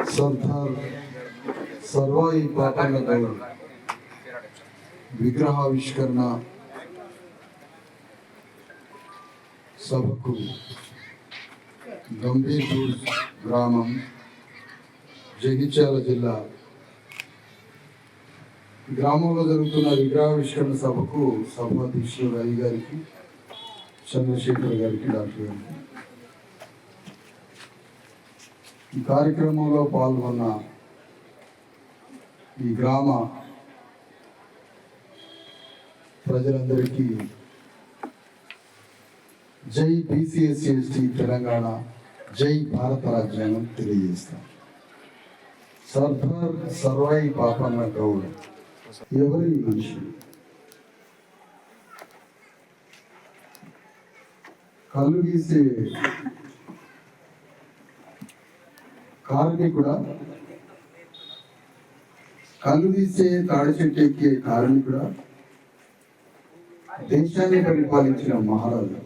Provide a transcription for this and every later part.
సర్దార్ సర్వాయి పాపన్న గౌడ్ విగ్రహావిష్కరణ సభకు గంభీర్పూర్ గ్రామం, జగిత్యాల జిల్లా గ్రామంలో జరుగుతున్న విగ్రహావిష్కరణ సభకు సభాధ్యక్షుడు రవి గారికి, చంద్రశేఖర్ గారికి, డాక్టర్ గారికి, ఈ కార్యక్రమంలో పాల్గొన్న ఈ గ్రామ ప్రజలందరికీ జై బీసీఎస్సీ తెలంగాణ, జై భారత రాజ్యాంగం తెలియజేస్తాం. సర్దార్ సర్వాయి పాపన్న గౌడ్ ఎవరి మనిషి? కళ్ళు గీసే కార్మికుడా? కళ్ళు తీసే తాడి చెట్టు ఎక్కే కార్మికుడా? దేశాన్ని పరిపాలించిన మహారాజు.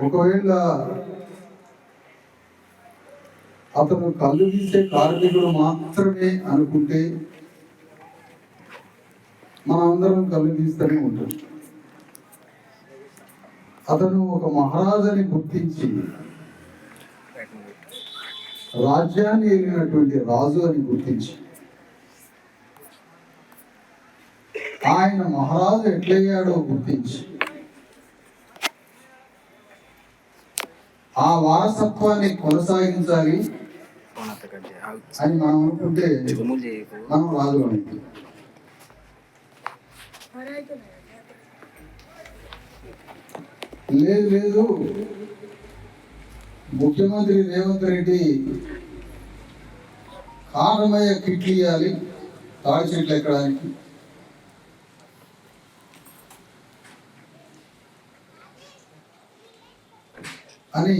ఒకవేళ అతను కళ్ళు తీసే కార్మికుడు మాత్రమే అనుకుంటే మనం అందరం కళ్ళు తీస్తూనే ఉంటాం. అతను ఒక మహారాజుని గుర్తించి రాజ్యాన్ని వెళ్ళినటువంటి రాజు అని గుర్తించి ఆయన మహారాజు ఎట్లయ్యాడో గుర్తించి ఆ వారసత్వాన్ని కొనసాగించాలి అని మనం అనుకుంటే మనం రాజులు. లేదు, ముఖ్యమంత్రి రేవంత్ రెడ్డి కారణమయ్యే కిట్లు ఇవ్వాలి తాడి చెట్లు ఎక్కడానికి అని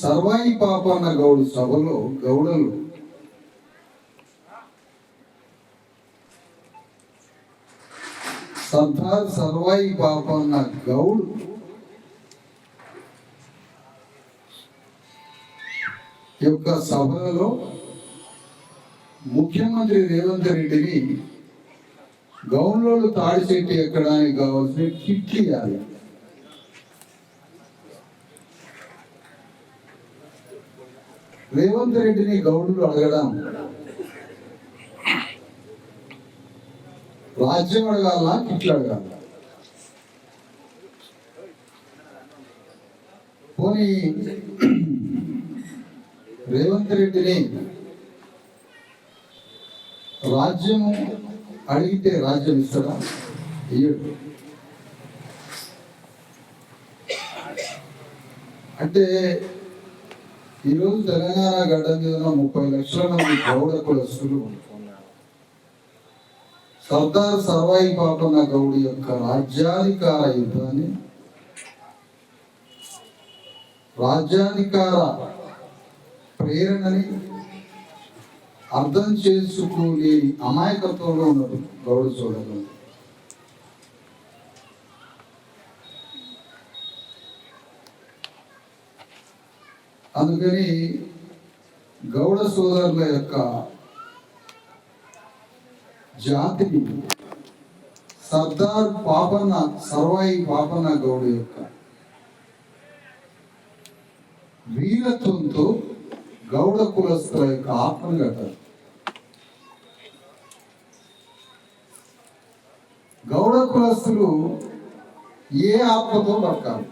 సర్వాయి పాపన్న గౌడ్ సభలో గౌడలు సర్దార్ సర్వాయి పాపన్న గౌడ్ యొక్క సభలలో ముఖ్యమంత్రి రేవంత్ రెడ్డిని గౌన్లోళ్ళు తాడి చెట్టు ఎక్కడానికి కావాల్సిన కిట్లు ఇవ్వాలి. రేవంత్ రెడ్డిని గౌడులు అడగడం రాజ్యం అడగాల, కిట్లు అడగాల? పోనీ రేవంత్ రెడ్డిని రాజ్యం అడిగితే రాజ్యం ఇస్తాడా? ఇయ్యడు. అంటే ఈరోజు తెలంగాణ గడ్డ మీద 30 లక్షల మంది గౌడ కులస్తులు సర్దార్ సర్వాయి పాపన్న గౌడ్ యొక్క రాజ్యాధికార యుద్ధాన్ని, రాజ్యాధికార ప్రేరణని అర్థం చేసుకోలేని అమాయకత్వంలో ఉన్నారు గౌడ సోదరులు. అందుకని గౌడ సోదరుల యొక్క జాతిని సర్దార్ పాపన్న సర్వాయి పాపన్న గౌడ్ యొక్క వీరత్వంతో గౌడ కులస్తుల యొక్క ఆత్మను కట్టారు. గౌడ కులస్తులు ఏ ఆత్మతో బతకాలి?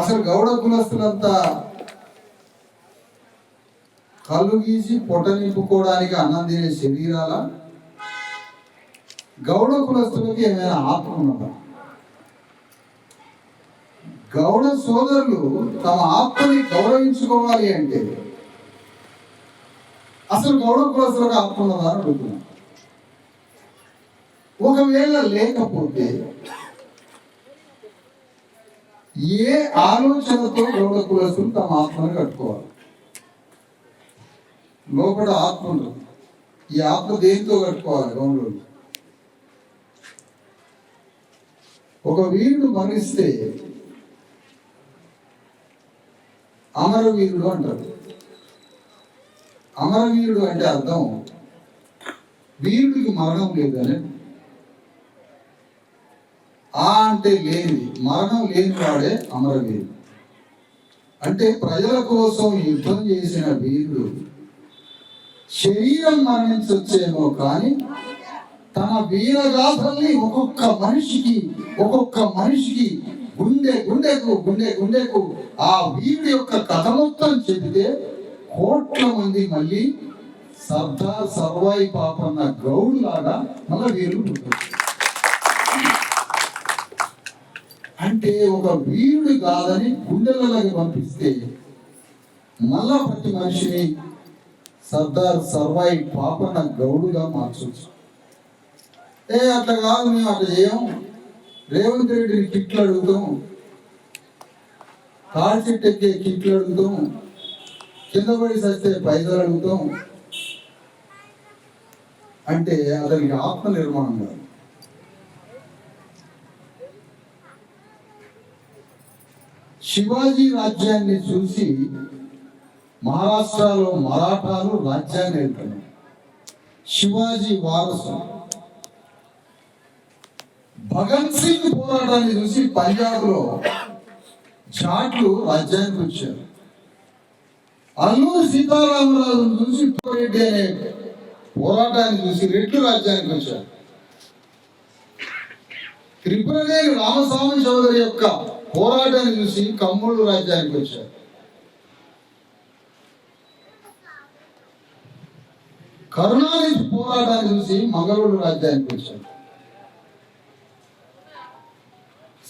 అసలు గౌడ కులస్తులంతా కళ్ళు గీసి పొట్ట నింపుకోవడానికి అన్నం తినే శరీరాల? గౌడ కులస్తులకి ఏమైనా ఆత్మ ఉన్నదా? గౌడ సోదరులు తమ ఆత్మని గౌరవించుకోవాలి అంటే అసలు గౌడ కులస్తులకు ఆత్మ ఉన్నదా అని అడుగుతున్నాం. ఒకవేళ లేకపోతే ఏ ఆలోచనతో గౌడ కులస్తులు తమ ఆత్మను కట్టుకోవాలి? లోపల ఆత్మ ఉంటుంది. ఈ ఆత్మ దేనితో కట్టుకోవాలి? గౌండ్లు ఒక వీరుడు మరణిస్తే అమరవీరుడు అంటారు. అమరవీరుడు అంటే అర్థం వీరుడికి మరణం లేదని. అంటే లేని, మరణం లేని వాడే అమరవీరుడు. అంటే ప్రజల కోసం యుద్ధం చేసిన వీరుడు శరీరం మరణించొచ్చేమో కానీ తన వీరగాథల్ని ఒక్కొక్క మనిషికి గుండెకు ఆ వీరుడి యొక్క కథ మొత్తం చెబితే కోట్ల మంది మళ్ళీ సర్దార్ సర్వాయి పాపన్న గౌడ్ లాగా మళ్ళా వీరుడు పుట్టారు. అంటే ఒక వీరుడు కాదని గుండెలలోకి పంపిస్తే మళ్ళా ప్రతి మనిషిని సర్దార్ సర్వాయి పాపన్న గౌడుగా మార్చవచ్చు. అట్లా కాదు, మేము అట్లా చేయం. రేవంత్ రెడ్డిని కిట్లు అడుగుతాం, కాల్ చెట్టు ఎక్కే కిట్లు అడుగుతాం, కింద పడి సస్తే పైసలు అడుగుతాం అంటే అతనికి ఆత్మ నిర్మాణం కాదు. శివాజీ రాజ్యాన్ని చూసి మహారాష్ట్రలో మరాఠాలు రాజ్యాన్ని వెళ్తున్నారు. శివాజీ వారసు భగత్ సింగ్ పోరాటాన్ని చూసి పంజాబ్ లో జాట్లు రాజ్యానికి వచ్చారు. అల్లూరి సీతారామరాజును చూసి రెడ్డి అనే పోరాటాన్ని చూసి రెడ్లు రాజ్యానికి వచ్చారు. త్రిపురనేని రామస్వామి చౌదరి యొక్క పోరాటాన్ని చూసి కమ్ముళ్ళు రాజ్యానికి వచ్చారు. కరుణానిధి పోరాటాన్ని చూసి మంగళూరు రాజ్యానికి వచ్చారు.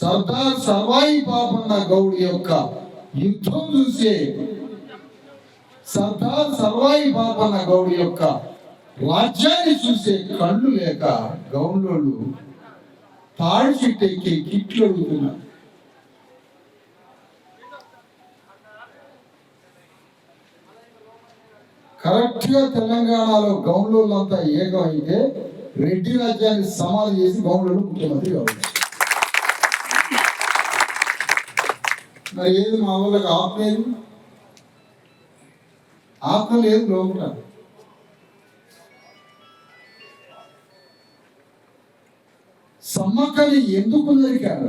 సర్దార్ సర్వాయి పాపన్న గౌడ్ యొక్క యుద్ధం చూసే సర్దార్ సర్వాయి పాపన్న గౌడ్ యొక్క రాజ్యాన్ని చూసే కళ్ళు లేక గౌండ్లోళ్ళు తాడి చెట్టు ఎక్కి కిట్లు అడుగుతున్నారు. కరెక్ట్ గా తెలంగాణలో గౌండ్లంతా ఏకం అయితే రెడ్డి రాజ్యాన్ని సమాధి చేసి గౌండ్లు ముఖ్యమంత్రి కావచ్చు. మరి ఏది మా వాళ్ళకి ఆత్మ లేదు లోపల. సమ్మక్కని ఎందుకు నరికారు?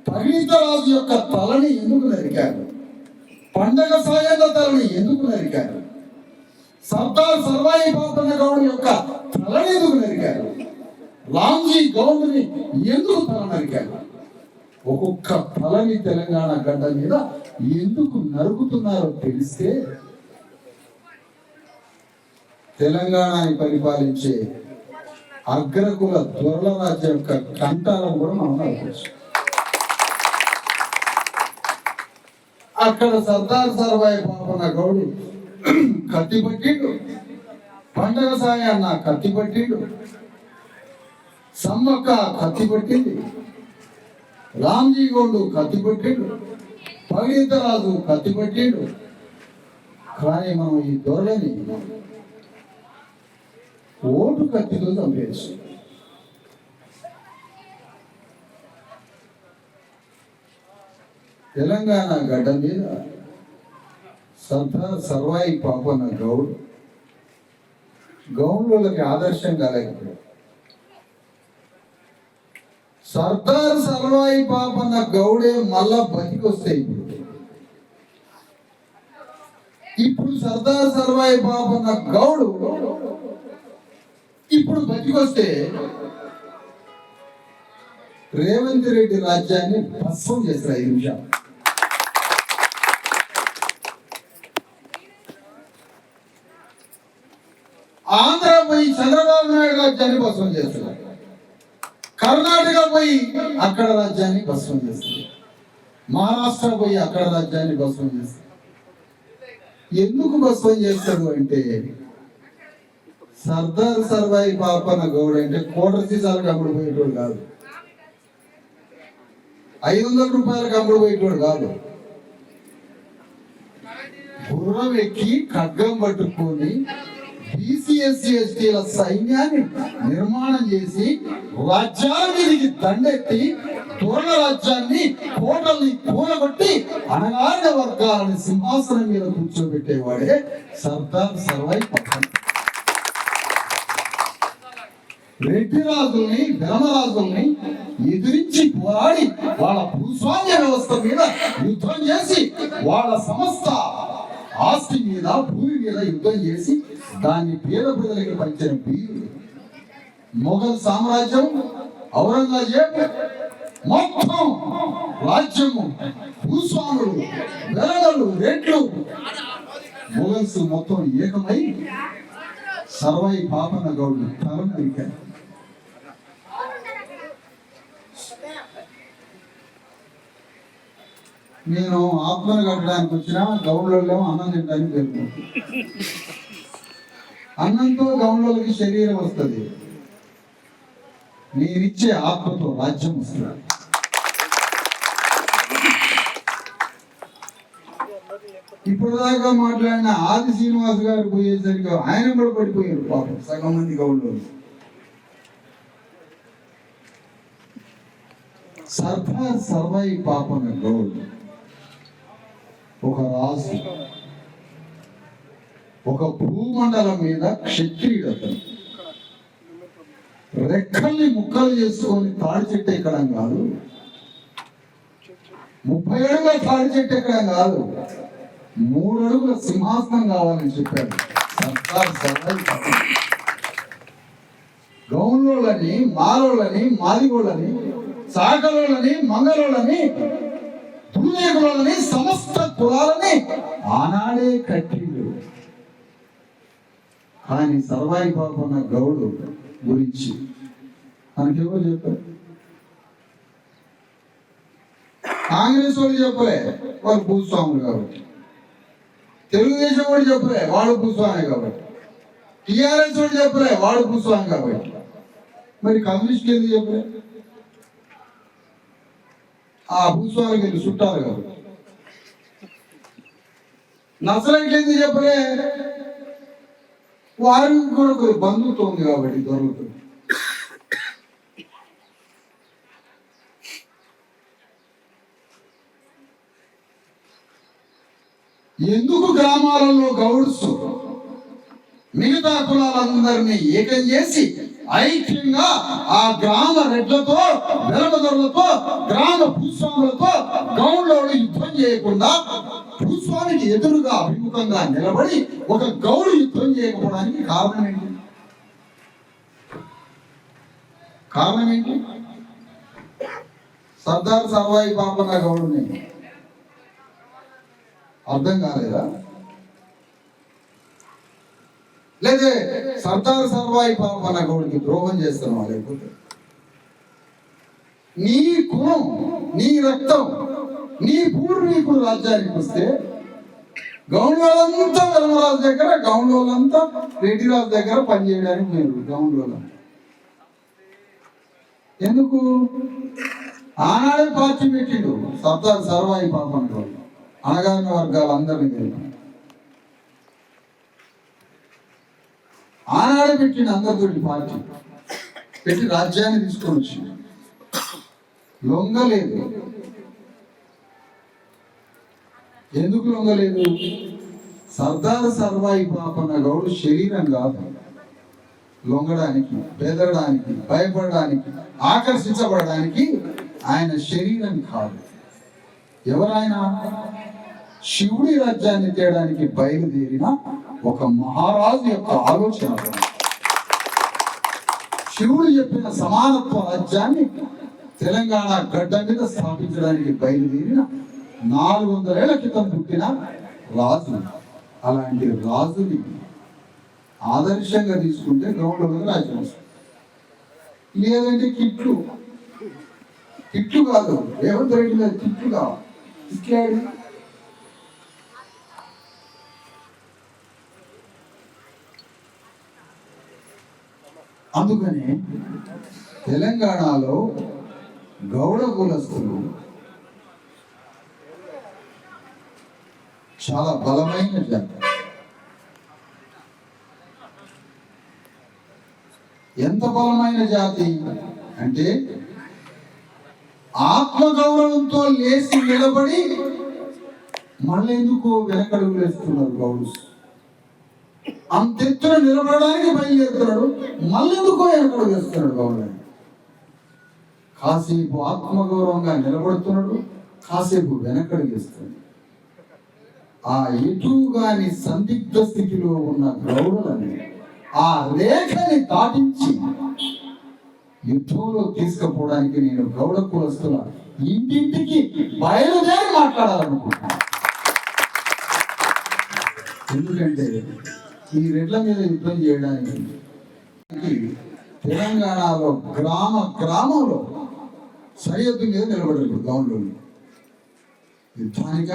పరిణితరాజు యొక్క తలని ఎందుకు నరికారు? పండగ సాయంత్ర తలని ఎందుకు నరికారు? సర్దార్ సర్వాయి పాపన్న గౌడ్ యొక్క తలని ఎందుకు నరికారు? రామ్జీ గౌడ్ని ఎందుకు తల నరికారు? ఒక్కొక్క తలని తెలంగాణ గడ్డ మీద ఎందుకు నరుకుతున్నారో తెలిస్తే తెలంగాణని పరిపాలించే అగ్రకుల దొరల రాజ్యం యొక్క కంటాలను కూడా మనం నరకవచ్చు. అక్కడ సర్దార్ సర్వాయి పాపన్న గౌడు కత్తి పట్టిండు, పండగ సాయన్న కత్తి పట్టిండు, సమ్మక్క కత్తి పట్టింది, రామ్జీ గౌడు కత్తి పట్టిండు, పవిత్రరాజు కత్తి పట్టిండు. కానీ మనం ఈ దొరలని ఓటు కత్తితో చంపేయచ్చు. తెలంగాణ గడ్డ మీద సర్దార్ సర్వాయి పాపన్న గౌడ్ గౌండ్లకి ఆదర్శం కాలేకపోయాడు. సర్దార్ సర్వాయి పాపన్న గౌడే మళ్ళా బతికొస్తాయి. ఇప్పుడు సర్దార్ సర్వాయి పాపన్న గౌడు ఇప్పుడు బతికొస్తే రేవంత్ రెడ్డి రాజ్యాన్ని భస్మం చేస్తారు 5 నిమిషాలు. ఆంధ్ర పోయి చంద్రబాబు నాయుడు రాజ్యాన్ని భస్మం చేస్తారు, కర్ణాటక పోయి అక్కడ రాజ్యాన్ని భస్మం చేస్తారు, మహారాష్ట్ర పోయి అక్కడ రాజ్యాన్ని భస్మం చేస్తారు. ఎందుకు భస్మం చేస్తారు అంటే సర్దార్ సర్వాయి పాపన్న గౌడ్ అంటే కోటర్ సీసాలకు అమ్ముడు పోయేటోడు కాదు, 500 రూపాయలకు అమ్ముడు పోయేటోడు కాదు. గుర్రం ఎక్కి ఖడ్గం పట్టుకొని బీసీ ఎస్సీ ఎస్టీల సైన్యాన్ని నిర్మాణం చేసి రాజ్యాల మీదకి దండెత్తి తోరణ రాజ్యాన్ని కోటల్ని కూలగొట్టి అణగారిన వర్గాలని సింహాసనం మీద కూర్చోబెట్టేవాడే సర్దార్ సర్వాయి పాపన్న. రెడ్డి రాజుల్ని ధర్మరాజుల్ని ఎదిరించి పోరాడి వాళ్ళ భూస్వామ్య వ్యవస్థ మీద యుద్ధం చేసి వాళ్ళ సమస్త ఆస్తి మీద భూమి మీద యుద్ధం చేసి దాన్ని పేద ప్రజలకి పంచిన వీరుడు. మొఘల్ సామ్రాజ్యం, ఔరంగజేబ్ మొత్తం రాజ్యము, భూస్వాములు, వెలగలు, రెడ్లు, మొఘల్స్ మొత్తం ఏకమై సర్వాయి పాపన్న గౌడ్ తల నరికారు. నేను ఆత్మను కట్టడానికి వచ్చిన గౌన్లలో అన్నం తినడానికి వెళ్తాను. అన్నంతో గౌన్లకి శరీరం వస్తుంది, నేనిచ్చే ఆత్మతో రాజ్యం వస్తుంది. ఇప్పుడు దాకా మాట్లాడిన ఆది శ్రీనివాస్ గారు పోయేసరికి ఆయన కూడా పడిపోయారు పాపం సగం మంది గౌన్లో. సర్దార్ సర్వాయి పాపన్న గౌడ్ ఒక రాజు, ఒక భూమండలం మీద క్షత్రియుడు. అతను రెక్కల్ని ముక్కలు చేసుకొని తాడి చెట్టు ఎక్కడం కాదు, 30 అడుగుల తాడి చెట్టు ఎక్కడం కాదు, 3 అడుగుల సింహాసనం కావాలని చెప్పాడు సర్దార్ సర్వాయి పాపన్న. గౌన్లోళ్ళని, మాలోళ్ళని, మాదిగోళ్ళని, సాకలోళ్ళని, మంగళోళ్ళని, దుర్లేకులని, సమస్త కులాలని ఆనాడే కట్టిండు. కానీ సర్వాయి పాపన్న గౌడు గురించి మనకెవరు చెప్పారు? కాంగ్రెస్ వాళ్ళు చెప్పలే, వాళ్ళు భూస్వాములు కాబట్టి. తెలుగుదేశం వాళ్ళు చెప్పలే, వాళ్ళు భూస్వామి కాబట్టి. టిఆర్ఎస్ వాళ్ళు చెప్పలే, వాళ్ళు భూస్వామి కాబట్టి. మరి కమ్యూనిస్టులు ఎందుకు చెప్పలే? ఆ భూస్వామికి వెళ్ళి చుట్టారు కాబట్టి. నక్సలైట్లు ఎందుకు చెప్పలే? వారికి కూడా ఒక బంధుత్వం ఉంది కాబట్టి దొరుకుతుంది. ఎందుకు గ్రామాలలో గౌడ్స్ మిగతా కులాలందరినీ ఏకం చేసి ఐక్యంగా ఆ గ్రామ రెడ్లతో, వెలమదొరలతో, గ్రామ భూస్వాములతో గౌడ్లో యుద్ధం చేయకుండా భూస్వామికి ఎదురుగా అభిముఖంగా నిలబడి ఒక గౌడు యుద్ధం చేయకపోవడానికి కారణం ఏంటి? కారణం ఏంటి? సర్దార్ సర్వాయి పాపన్న గౌడుని అర్థం కాలేదా? లేదే సర్దార్ సర్వాయి పాపన్న గౌడికి ద్రోహం చేస్తున్నావా? లేకపోతే నీ కులం, నీ రక్తం, నీ పూర్వీకుడు రాజ్యానికి వస్తే గౌండ్లంతా ధర్మరాజు దగ్గర, గౌండ్లంతా రెడ్డిరాజు దగ్గర పనిచేయడానికి మీరు గౌండ్లో. ఎందుకు? ఆనాడే పార్టీ పెట్టిండు సర్దార్ సర్వాయి పాపన్న గౌడ్, అణగారిన వర్గాలందరినీ కలిపి ఆనాడే పెట్టిండు. అందరితోటి పార్టీ పెట్టి రాజ్యాన్ని తీసుకొని వచ్చింది. లొంగలేదు. ఎందుకు లొంగలేదు? సర్దార్ సర్వాయి పాపన్న గౌడు శరీరం కాదు లొంగడానికి, బెదరడానికి, భయపడడానికి, ఆకర్షించబడడానికి ఆయన శరీరం కాదు. ఎవరైన శివుడి రాజ్యాన్ని తేయడానికి బయలుదేరిన ఒక మహారాజు యొక్క ఆలోచన. శివుడు చెప్పిన సమానత్వ రాజ్యాన్ని తెలంగాణ గడ్డ మీద స్థాపించడానికి బయలుదేరిన 400 ఏళ్ల క్రితం పుట్టిన రాజు. అలాంటి రాజుని ఆదర్శంగా తీసుకుంటే గౌండ్లలో రాజ్యం వస్తుంది. లేదంటే కిట్లు కాదు, రేవంత్ రెడ్డి మీద కిట్లు కావాలి. ఇట్లాడు అందుకని తెలంగాణలో గౌడ కులస్తులు చాలా బలమైన జాతి. ఎంత బలమైన జాతి అంటే ఆత్మగౌరవంతో లేచి నిలబడి మళ్ళీ ఎందుకు వెనకడుగు వేస్తున్నారు గౌడ్స్? అంతెత్తున నిలబడడానికి బయలుదేరుతున్నాడు, మళ్ళీ ఎందుకో వెనకడుగు వేస్తున్నాడు గౌడ్. కాసేపు ఆత్మగౌరవంగా నిలబడుతున్నాడు, కాసేపు వెనకడుగు వేస్తున్నాడు. ఆ ఎటుగాని సందిగ్ధ స్థితిలో ఉన్న గౌడులని ఆ రేఖని దాటించి యుద్ధంలో తీసుకుపోవడానికి నేను గౌడ కులస్తుల ఇంటింటికి బయలుదేరి మాట్లాడాలనుకుంటున్నాను. ఎందుకంటే ఈ రెడ్ల మీద యుద్ధం చేయడానికి తెలంగాణలో గ్రామంలో సరిహద్దు మీద నిలబడ్డారు గౌండ్లు. యుద్ధానిక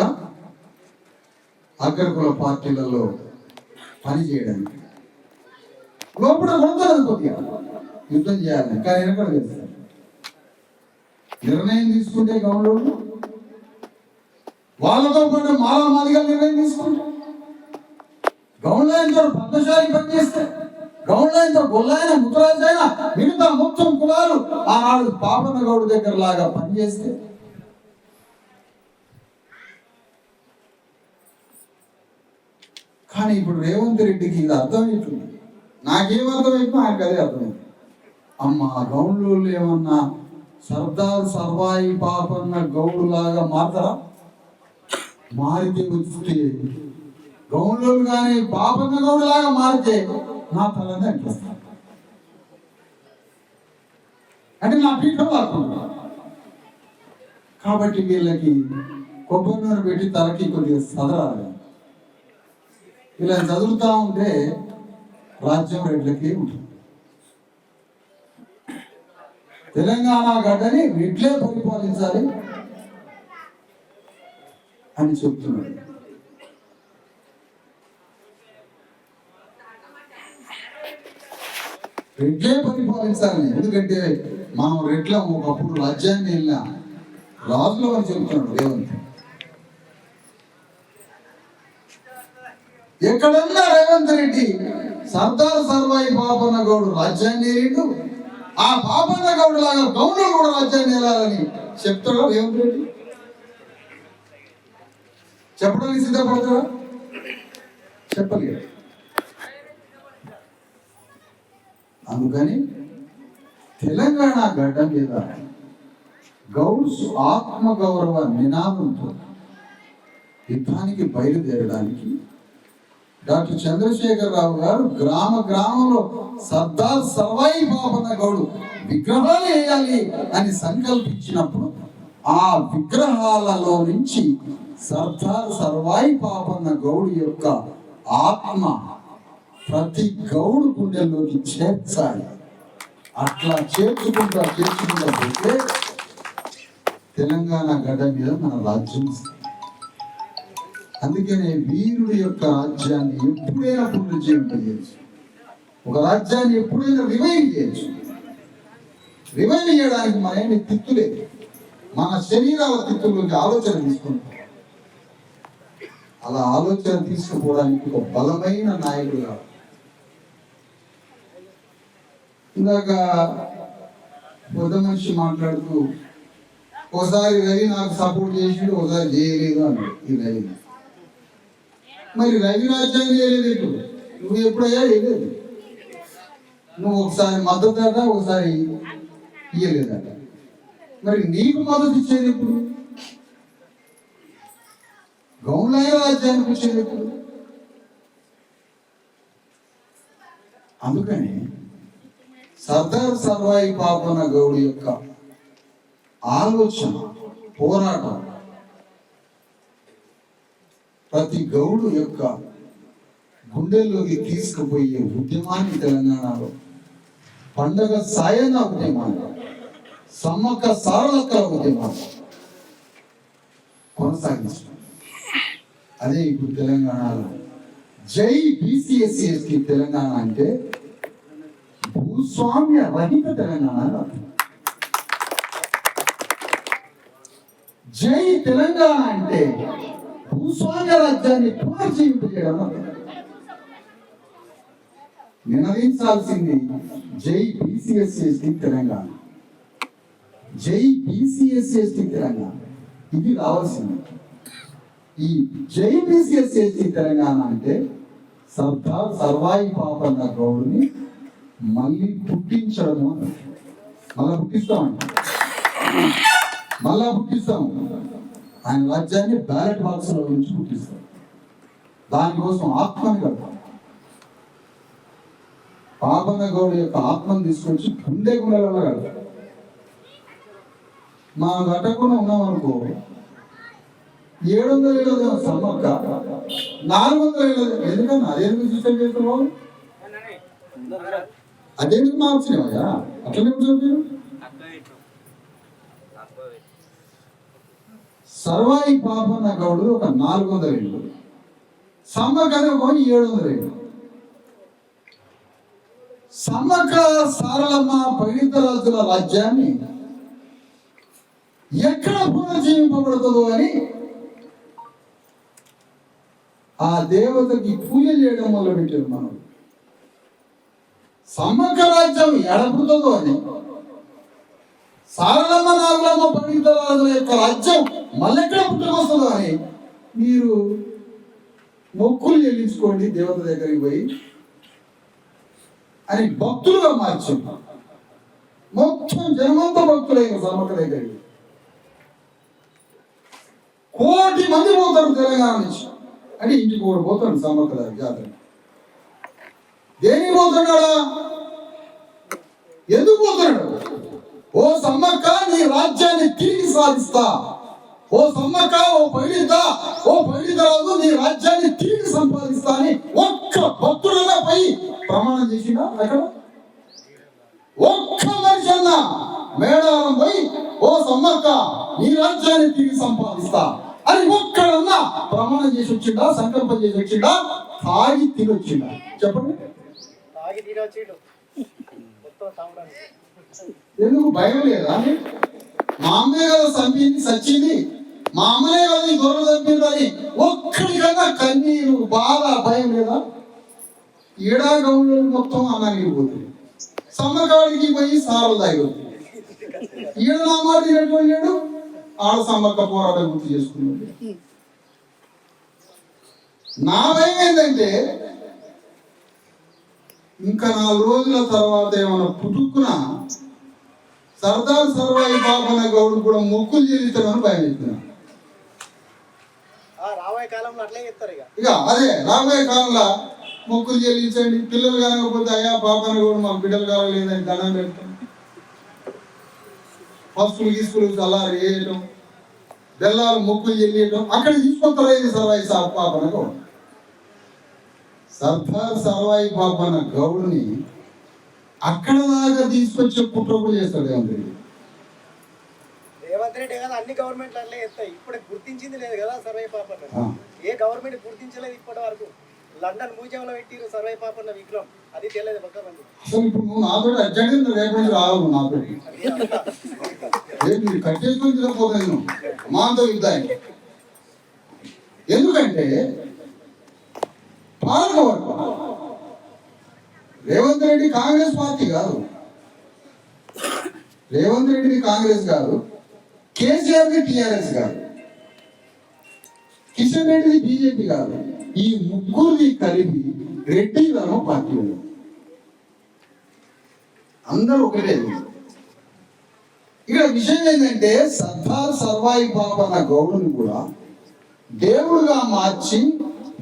అగ్రకుల పార్టీలలో పనిచేయడానికి లోపల కొడుతున్నది కొద్దిగా యుద్ధం చేయాలని, కానీ వెనకడ చేస్తారు. నిర్ణయం తీసుకుంటే గౌండ్లు వాళ్ళతో పాటు మాదిగా నిర్ణయం తీసుకుంటారు. గౌండ్లతో పద్మశాలి పనిచేస్తే, గౌండ్లతో గొల్లైన ముత్తరాజైన మిగతా మొత్తం కులాలు ఆనాడు పాపన్న గౌడు దగ్గర లాగా పనిచేస్తే కానీ ఇప్పుడు రేవంత్ రెడ్డికి ఇది అర్థమవుతుంది. నాకేం అర్థమైందో ఆయనకు అదే అర్థమైంది. అమ్మ గౌండ్లు ఏమన్నా సర్దార్ సర్వాయి పాపన్న గౌడు లాగా మారతారా? మారితే వస్తే గౌండ్లు కానీ పాపన్న గౌడు లాగా మారితే నా తలని అనిపిస్తాను, అంటే నా పీఠం వాడుతున్నా. కాబట్టి వీళ్ళకి కొబ్బరి నూనె పెట్టి తలకి కొద్దిగా సదరాలి. ఇలా చదువుతా ఉంటే రాజ్యం రెడ్లకి ఉంటుంది. తెలంగాణ గడ్డని రెడ్లే పరిపాలించాలి అని చెప్తున్నాడు. రెడ్లే పరిపాలించాలి. ఎందుకంటే మనం రెడ్ల ఒకప్పుడు రాజ్యాన్ని వెళ్ళిన రాజులు అని చెప్తున్నాడు రేవంత్. ఎక్కడన్నా రేవంత్ రెడ్డి సర్దార్ సర్వాయి పాపన్న గౌడు రాజ్యాన్ని ఏరిండు, ఆ పాపన్న గౌడు లాగా గౌండ్లు కూడా రాజ్యాన్ని వెళ్ళాలని చెప్తాడు రేవంత్ రెడ్డి. చెప్పడానికి సిద్ధపడతాడా? చెప్పలేదు. అందుకని తెలంగాణ గడ్డ మీద గౌడ్స్ ఆత్మగౌరవ నినాదంతో యుద్ధానికి బయలుదేరడానికి డాక్టర్ చంద్రశేఖరరావు గారు గ్రామంలో సర్దార్ సర్వాయి పాపన్న గౌడు విగ్రహాలు వేయాలి అని సంకల్పించినప్పుడు ఆ విగ్రహాలలో నుంచి సర్దార్ సర్వాయి పాపన్న గౌడు యొక్క ఆత్మ ప్రతి గౌడు గుండెల్లోకి చేర్చాలి. అట్లా చేర్చుకుంటా పోతే తెలంగాణ గడ్డ మీద మన రాజ్యం. అందుకనే వీరుడి యొక్క రాజ్యాన్ని ఎప్పుడైనా పునరుజ్జీవం చేయొచ్చు, ఒక రాజ్యాన్ని ఎప్పుడైనా రివైవ్ చేయొచ్చు. రివైవ్ చేయడానికి మన ఏమి తిత్తులేదు, మన శరీరాల తిత్తుల్లోకి ఆలోచన తీసుకుంటాం. అలా ఆలోచన తీసుకుపోవడానికి ఒక బలమైన నాయకుడు కావాలి. ఇందాక పెద్ద మనిషి మాట్లాడుతూ ఒకసారి రవి నాకు సపోర్ట్ చేసిండు, ఒకసారి చేయలేదు అన్నాడు. ఈ రవి మరి రవి రాజ్యాన్ని చేయలేదు, ఇప్పుడు నువ్వు ఎప్పుడయ్యా చేయలేదు. నువ్వు ఒకసారి మద్దతు అట, ఒకసారి ఇయ్యలేదట. మరి నీకు మద్దతు ఇచ్చేది ఎప్పుడు? గౌండ్లయ రాజ్యానికి వచ్చేది ఎప్పుడు? అందుకని సర్దార్ సర్వాయి పాపన్న గౌడు యొక్క ఆలోచన, పోరాటం ప్రతి గౌడు యొక్క గుండెల్లోకి తీసుకుపోయే ఉద్యమాన్ని తెలంగాణలో పండగ సాయన ఉద్యమాన్ని, సమ్మక్క సారలక్కల ఉద్యమాన్ని కొనసాగించారు. అదే ఇప్పుడు తెలంగాణలో జై బీసీఎస్సీ ఎస్టీ తెలంగాణ అంటే భూస్వామ్య రహిత తెలంగాణ. జై తెలంగాణ అంటే భూస్వామ్య రాజ్యాన్ని పునర్జీవింపజేయడం. నినదించాల్సింది జై బీసీఎస్సీ ఎస్టీ తెలంగాణ. జై బీసీఎస్సీ తెలంగాణ ఇది రావాల్సింది. ఈ జై బీసీఎస్సీ తెలంగాణ అంటే సర్దార్ సర్వాయి పాపన్న గౌడ్ని మళ్ళీ పుట్టించడము. మళ్ళా పుట్టిస్తాము. ఆయన రాజ్యాన్ని బ్యాలెట్ బాక్స్లో నుంచి పుట్టిస్తాం. దానికోసం ఆత్మని కడతాం. పాపన్న గౌడ్ యొక్క ఆత్మను తీసుకొచ్చి గుండె గుండెలలో కడతాం. మా కట్టకుండా ఉన్నామనుకో 700 ఏళ్ళ సమ్మక్క 400 ఏళ్ళ ఎందుకన్నా అదేందుకు సిస్టమ్ చేస్తున్నావు? అదేందుకు మార్చినావయ్యా? అట్లనే ఉంటుంది. సర్వాయి పాపన్న గౌడు ఒక 400 ఏళ్ళు, సమ్మక్క ఒక 700 ఏళ్ళు. సమ్మక్క సారలమ్మ పైడితరాజుల రాజ్యాన్ని ఎక్కడ పునర్జీవింపబడుతుందో అని ఆ దేవతకి పూజ చేయడం మొదలుపెట్టారు. మనం సమ్మక్క రాజ్యం ఎడపుతుందో అని, సారలమ్మ నాగులమ్మ పైడితరాజుల యొక్క రాజ్యం మళ్ళెక్కడ పుట్టుకొస్తుందో అని మీరు మొక్కులు చెల్లించుకోండి దేవత దగ్గరికి పోయి అని భక్తులుగా మార్చారు. మొత్తం జనమంతా భక్తులైన సమ్మక్క దగ్గరికి 1 కోటి మంది పోతారు తెలంగాణ నుంచి. అంటే ఇంటికి కూడా పోతాడు సమ్మక్క దగ్గర జాతర. దేనికి పోతున్నాడా? ఎందుకు పోతున్నాడు? ఓ సమ్మక్క నీ రాజ్యాన్ని తిరిగి సాధిస్తా, ఓ సమ్మక్క ఓ పైడితరాజు నీ రాజ్యాన్ని తిరిగి సంపాదిస్తా అని ఒక్క భక్తుడన్నా పోయి ప్రమాణం చేసినా అక్కడ? ఒక్క మనిషి అన్నా మేడారం పోయి ఓ సమ్మక్క నీ రాజ్యాన్ని తిరిగి సంపాదిస్తా అని ఒక్కడన్నా ప్రమాణం చేసి వచ్చిండా? సంకల్పం చేసి వచ్చిండా? తాగి తినొచ్చిండా? చెప్పండి. ఎందుకు భయం లేదా? మా అమ్మే కదా సచ్చింది, మా అమ్మనే కదా ఈ గొర్రెలు చంపింది అని ఒక్కడికన్నా కన్నీరు బాధ భయం లేదా? ఏడా గౌళ్ళు మొత్తం అన్నానికి పోతుంది, సమ్మకాడికి పోయి సారలు తాగి ఈడ నా మాట తినటువంటి ఆడ సమ్మక్క పోరాటం గుర్తు చేసుకున్నాడు. నా భయం ఏంటంటే ఇంకా 4 రోజుల తర్వాత ఏమైనా పుట్టుకున్న సర్దార్ సర్వాయి పాపన్న గౌడ్ కూడా మొక్కులు చెల్లిస్తామని భయం అవుతున్నా. ఇక అదే రాబోయే కాలంలో మొక్కులు చెల్లించండి, పిల్లలు కలగకపోతే అయ్యా పాపన్న గౌడ్ మాకు బిడ్డలు కలగలేదని దండం పెడతాం, పసుపులు గీసుకులు చల్లారు వేయటం, బెల్లాలు మొక్కులు చెల్లియటం. అక్కడ తీసుకొస్తారేది సర్వాయి పాపన్న గౌడ్. సర్దార్ సర్వాయి పాపన్న గౌడ్ని అక్కడ దాకా తీసుకొచ్చే కుట్రలు చేస్తాడు రేవంత్ రెడ్డి కదా అన్ని గవర్నమెంట్లు అట్లే చేస్తాయి. ఇప్పుడు గుర్తించింది లేదు కదా సర్వై పాపన్న. ఏ గవర్నమెంట్ గుర్తించలేదు ఇప్పటి వరకు. లండన్ మ్యూజియం లో పెట్టిరు సర్వై పాపన్న విగ్రహం, అది తెలియదు పక్క మంది. అసలు ఇప్పుడు నువ్వు నాతో అర్జెంట్ రేపు రావు నాతో కట్టేసుకొని తినకపోతాను మాతో యుద్ధాన్ని. ఎందుకంటే పాలకవర్గం రేవంత్ రెడ్డి కాంగ్రెస్ పార్టీ కాదు, రేవంత్ రెడ్డిని కాంగ్రెస్ కాదు, కేసీఆర్ని టీఆర్ఎస్ కాదు, కిషన్ రెడ్డిని బీజేపీ కాదు, ఈ ముగ్గురిని కలిపి రెడ్డి ధర్మ పార్టీ అందరూ ఒకటే. ఇక్కడ విషయం ఏంటంటే సర్దార్ సర్వాయి పాపన్న గౌడుని కూడా దేవుడుగా మార్చి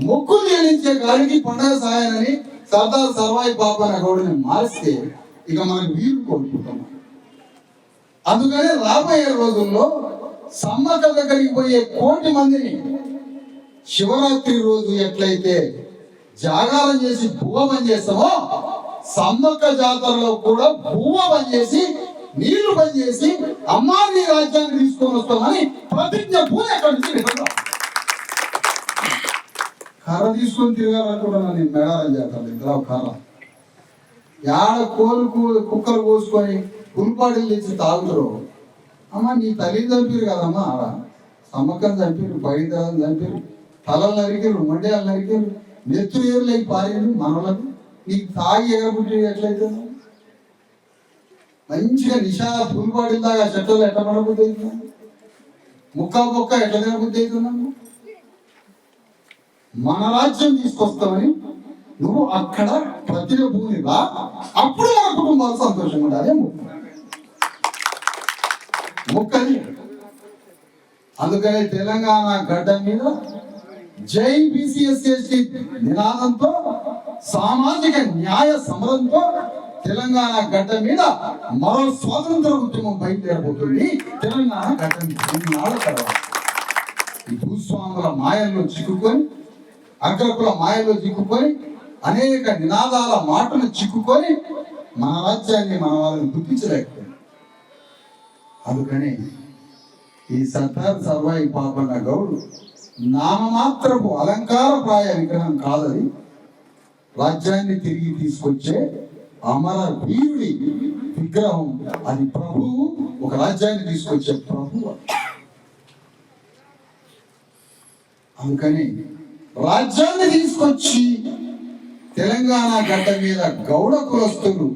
మొక్కులు చెల్లించే గారికి పండగ సాయాలని సర్దార్ సర్వాయి పాపన్న గౌడుని మారిస్తే ఇక మనకు వీలు కోరుకుంటాం. అందుకనే రాబోయే రోజుల్లో సమ్మక్క దగ్గరికి పోయే 1 కోటి మందిని శివరాత్రి రోజు ఎట్లయితే జాగారం చేసి భూవ బంద్ చేస్తామో సమ్మక్క జాతరలో కూడా భూవ బంద్ చేసి నీళ్లు బంద్ చేసి అమ్మా నీ రాజ్యాన్ని తీసుకొని వస్తామని ప్రతిజ్ఞ పూజ ఎక్కడి నుంచి కర్ర తీసుకొని తిరగాలనుకుంటున్నా నేను మేడారం జాతర దగ్గర కర్ర యాడ కుక్కలు కోసుకొని పులిపాటిలు తెచ్చి తాగుతారు. అమ్మ నీ తల్లి చంపారు కదమ్మా, ఆడ సమ్మక్కని చంపారు, బయటని చంపారు, తలలు నరికారు, మండ్యాలు నరికారు, నెత్తులు ఏరులకి పారారు మనలకు. నీకు తాగి ఎగబుట్టి ఎట్లయితే మంచిగా నిషా పులిపాడిలాగా చెట్లలో ఎట్లా పడబుద్ధి అవుతున్నాం, ముక్క ఎట్లా తినబుద్ధి అవుతున్నాము. మన రాజ్యం తీసుకొస్తామని నువ్వు అక్కడ ప్రతిభ భూమిగా, అప్పుడు మన కుటుంబాలు సంతోషంగా ఉండాలి. ముక్కది. అందుకనే తెలంగాణ గడ్డ మీద జై బీసీఎస్సీ నినాదంతో, సామాజిక న్యాయ సమరంతో తెలంగాణ గడ్డ మీద మరో స్వాతంత్ర ఉద్యమం బయలుదేరబోతుంది. తెలంగాణ గడ్డ మీద తర్వాత ఈ భూస్వాముల మాయల్లో చిక్కుకొని, అగ్రకుల మాయల్లో చిక్కుకొని, అనేక నినాదాల మాటలు చిక్కుకొని మన రాజ్యాన్ని మన వాళ్ళని గుర్తించలేకపోయింది. అందుకని ఈ సర్దార్ సర్వాయి పాపన్న గౌడు నామమాత్రపు అలంకారప్రాయ విగ్రహం కాదని, రాజ్యాన్ని తిరిగి తీసుకొచ్చే అమర వీరుడి విగ్రహం. అది ప్రభువు, ఒక రాజ్యాన్ని తీసుకొచ్చే ప్రభువు. అందుకని రాజ్యాన్ని తీసుకొచ్చి తెలంగాణ గడ్డ మీద గౌడ కులస్తులు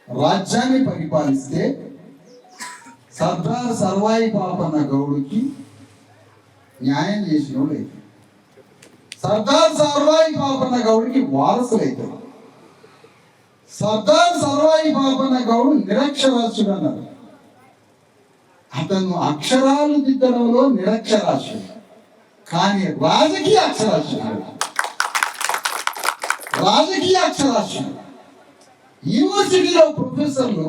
రాజ్యాన్ని పరిపాలిస్తే సర్దార్ సర్వాయి పాపన్న గౌడుకి న్యాయం చేసిన లేదు. సర్దార్ సర్వాయి పాపన్న గౌడికి వారసులైతే సర్దార్ సర్వాయి పాపన్న గౌడు నిరక్షరాస్యుడు అన్నారు. అతను అక్షరాలు దిద్దడంలో నిరక్షరాస్యుడు, కానీ రాజకీయ అక్షరాస్యుడు. రాజకీయ అక్షరాస్యుడు. యూనివర్సిటీలో ప్రొఫెసర్లు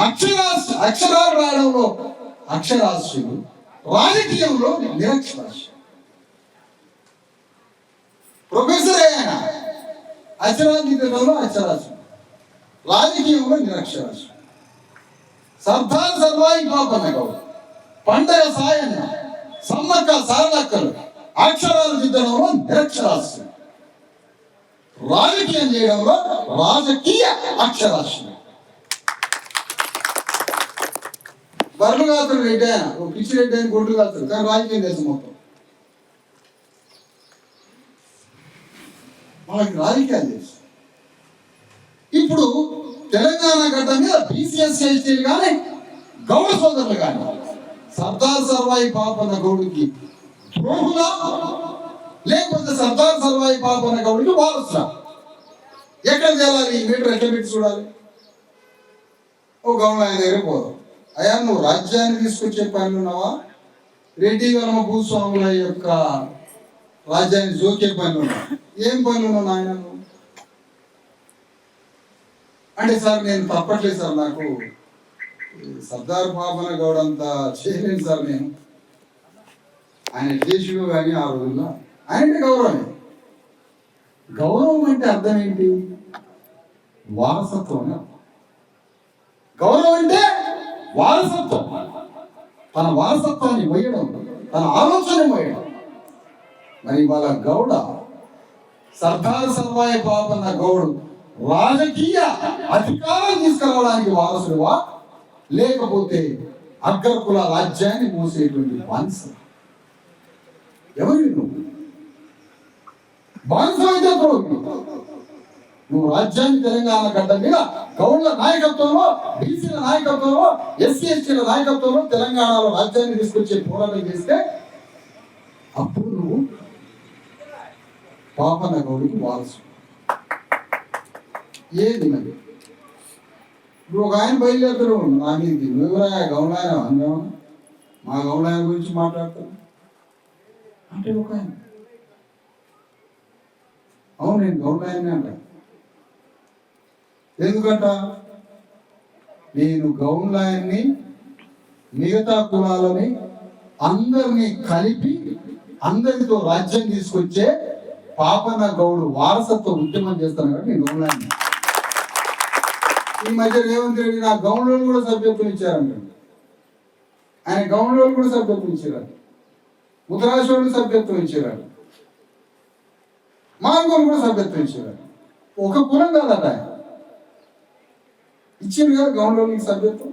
అక్షరాలు రాయడంలో అక్షరాస్యులు, రాజకీయంలో నిరక్షరాస్యులు. ప్రొఫెసర్ అయినా అక్షరాలు దిద్దడంలో అక్షరాస్యుడు, రాజకీయంలో నిరక్షరాస్యుడు. సర్దార్ సర్వాయి పాపన్న గౌడు, పండగ సాయన్న, సమ్మక్క సారలక్కలు అక్షరాలు దిద్దడంలో నిరక్షరాస్యులు, రాజకీయం చేయడంలో రాజకీయ అక్షరాస్యులు. బర్రెలు కాదురు రెడ్డి ఆయన, ఓ పిచ్చి రెడ్డి అని గొడ్లు కాదురు, కానీ రాజకీయం తెలుసు మొత్తం. వాళ్ళకి రాజకీయాలు తెలుసు. ఇప్పుడు తెలంగాణ గడ్డ మీద బీసీఎస్సీలు కానీ గౌడ సోదరులు కానీ సర్దార్ సర్వాయి పాపన్న గౌడికి ద్రోహులా, లేకపోతే సర్దార్ సర్వాయి పాపన్న గౌడికి వారసులా? ఎక్కడ చేయాలి? మీటర్ ఎట్లా పెట్టి చూడాలి? ఓ గౌడ ఆయన దగ్గర పోదాం. అయ్యా, నువ్వు రాజ్యాన్ని తీసుకొచ్చే పనులు ఉన్నావా, రెడ్డి వర్మ భూస్వాముల యొక్క రాజ్యాన్ని జోకే పనులు ఉన్నావా? ఏం పనులు ఉన్నావు నాయన? అంటే సార్ నేను తప్పట్లేదు సార్, నాకు సర్దార్ పాపన్న గౌడ్ అంతా చేయలేను సార్ నేను. ఆయన దేశుడు కానీ ఆ రోజుల్లో ఆయన గౌరవమే. గౌరవం అంటే అర్థం ఏంటి? వారసత్వం. గౌరవం అంటే వారసత్వం. తన వారసత్వాన్ని మొయ్యడం, తన ఆలోచన మొయ్యడం. మరి వాళ్ళ గౌడ సర్దార్ సర్వాయి పాపన్న గౌడు రాజకీయ అధికారం తీసుకురావడానికి వారసుడువా, లేకపోతే అగ్రకుల రాజ్యాన్ని మోసేటువంటి బానిస? ఎవరి నువ్వు? బానిస అయితే నువ్వు రాజ్యాన్ని తెలంగాణ గడ్డ మీద గౌడ్ల నాయకత్వంలో, బీసీల నాయకత్వంలో, ఎస్సీ ఎస్టీల నాయకత్వంలో తెలంగాణలో రాజ్యాన్ని తీసుకొచ్చే పోరాటం చేస్తే అప్పుడు నువ్వు పాపన్న గౌడికి వారసు. ఏది మరి? ఇప్పుడు ఒక ఆయన బయలుదేరుతారు, నాకు ఇది నువ్వురా గౌడాయన అన్నావు, మా గౌడాయన గురించి మాట్లాడతాను అంటే ఒక ఆయన, అవును నేను గౌడాయనే అంట. ఎందుకంట? నేను గౌడాయన్ని మిగతా కులాలని అందరినీ కలిపి అందరితో రాజ్యం తీసుకొచ్చే పాపన్న గౌడు వారసత్వ ఉద్యమం చేస్తాను కాబట్టి నేను గౌడాయన్ని. ఈ మధ్య రేవంత్ రెడ్డి నా గౌండ్లోని కూడా సభ్యత్వం ఇచ్చారంట. ఆయన గౌండ్లోని కూడా సభ్యత్వం ఇచ్చారు, ముద్రాశోళ్ళు సభ్యత్వం ఇచ్చారు, మాంగోలు కూడా సభ్యత్వం ఇచ్చారు. ఒక కులం కాదట ఆయన ఇచ్చింది కదా గౌండ్లోనికి సభ్యత్వం.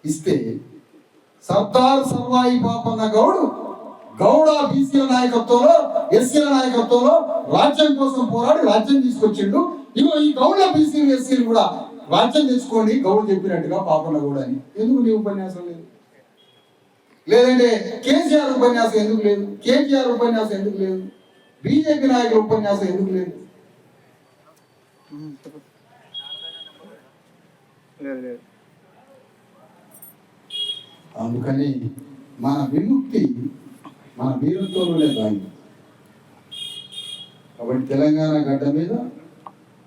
ఇస్తే సర్దార్ సర్వాయి పాపన్న గౌడు గౌడ బీసీల నాయకత్వంలో, ఎస్సీల నాయకత్వంలో రాజ్యం కోసం పోరాడి రాజ్యం తీసుకొచ్చిండు. ఇగో ఈ గౌడ బీసీలు ఎస్సీలు కూడా రాజ్యం తెచ్చుకోండి గౌడు చెప్పినట్టుగా పాపన్న గౌడ అని. ఎందుకు నీ ఉపన్యాసం లేదు? లేదంటే కేసీఆర్ ఉపన్యాసం ఎందుకు లేదు? కేటీఆర్ ఉపన్యాసం ఎందుకు లేదు? బీజేపీ నాయకుల ఉపన్యాసం ఎందుకు లేదు? అందుకని మన విముక్తి మన వీరత్వంలోనే దాగి. కాబట్టి తెలంగాణ గడ్డ మీద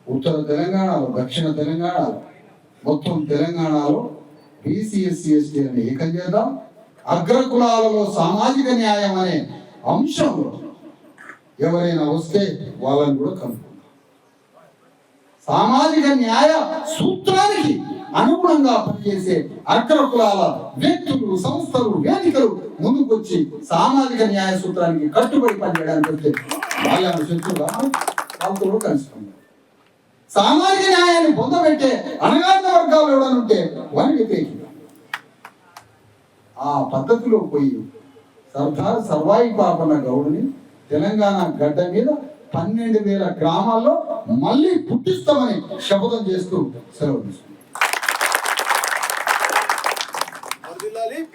ఉత్తర తెలంగాణలో, దక్షిణ తెలంగాణలో, మొత్తం తెలంగాణలో బీసీ ఎస్సీ ఎస్టీలను ఏకం చేద్దాం. అగ్రకులాలలో సామాజిక న్యాయం అనే అంశంలో ఎవరైనా వస్తే వాళ్ళని కూడా కలుపుకుందాం. సామాజిక న్యాయ సూత్రానికి అనుగుణంగా పనిచేసే అగ్రకులాల వ్యక్తులు, సంస్థలు, వేదికలు ముందుకొచ్చి సామాజిక న్యాయ సూత్రానికి కట్టుబడి పనిచేయడానికి వస్తే వాళ్ళని శత్రువుగా వాళ్ళతో కూడా కలుసుకుందాం. సామాజిక న్యాయాన్ని పొందబెట్టే అణగారిన వర్గాలు ఎవడని ఉంటే వారిని వ్యతిరేకిద్దాం. ఆ పద్ధతిలో పోయి సర్దార్ సర్వాయి పాపన్న గౌడ్ని తెలంగాణ గడ్డ మీద 12,000 గ్రామాల్లో మళ్ళీ పుట్టిస్తామని శపథం చేస్తూ సెలవు తీసుకుంటాం.